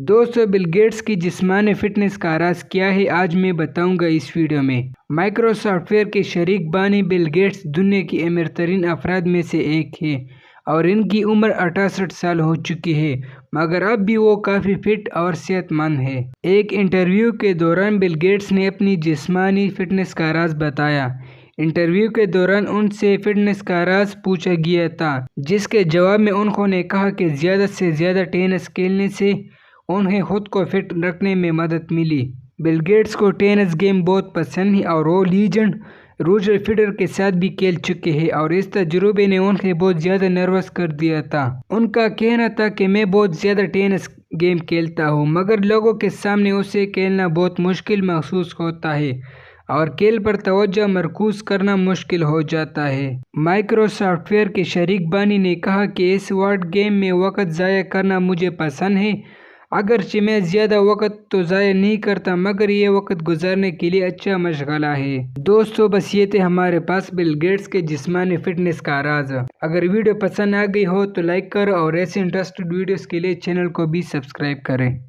दोस्तों, Bill Gates की जिस्मानी फिटनेस का राज क्या है आज मैं बताऊंगा इस वीडियो में। माइक्रोसॉफ्टवेयर के शरीक बानी बिल गेट्स दुनिया की अमीर तरीन अफराद में से एक है और इनकी उम्र 68 साल हो चुकी है, मगर अब भी वो काफ़ी फिट और सेहतमंद है। एक इंटरव्यू के दौरान बिल गेट्स ने अपनी जिस्मानी फिटनेस का राज बताया। इंटरव्यू के दौरान उनसे फिटनेस का राज पूछा गया था, जिसके जवाब में उन्होंने कहा कि ज़्यादा से ज़्यादा टेनिस खेलने से उन्हें खुद को फिट रखने में मदद मिली। बिल गेट्स को टेनिस गेम बहुत पसंद है और वो लीजेंड रोजर फेडरर के साथ भी खेल चुके हैं और इस तजुर्बे ने उन्हें बहुत ज़्यादा नर्वस कर दिया था। उनका कहना था कि मैं बहुत ज़्यादा टेनिस गेम खेलता हूँ, मगर लोगों के सामने उसे खेलना बहुत मुश्किल महसूस होता है और खेल पर तवज्जो मरकूज करना मुश्किल हो जाता है। माइक्रोसॉफ्टवेयर के शरीक बानी ने कहा कि इस वर्ड गेम में वक्त ज़ाया करना मुझे पसंद है। अगरचे मैं ज़्यादा वक्त तो ज़ाया नहीं करता, मगर ये वक्त गुजारने के लिए अच्छा मशगला है। दोस्तों, बस ये थे हमारे पास बिल गेट्स के जिस्मानी फिटनेस का राज। अगर वीडियो पसंद आ गई हो तो लाइक करो और ऐसे इंटरेस्टेड वीडियोस के लिए चैनल को भी सब्सक्राइब करें।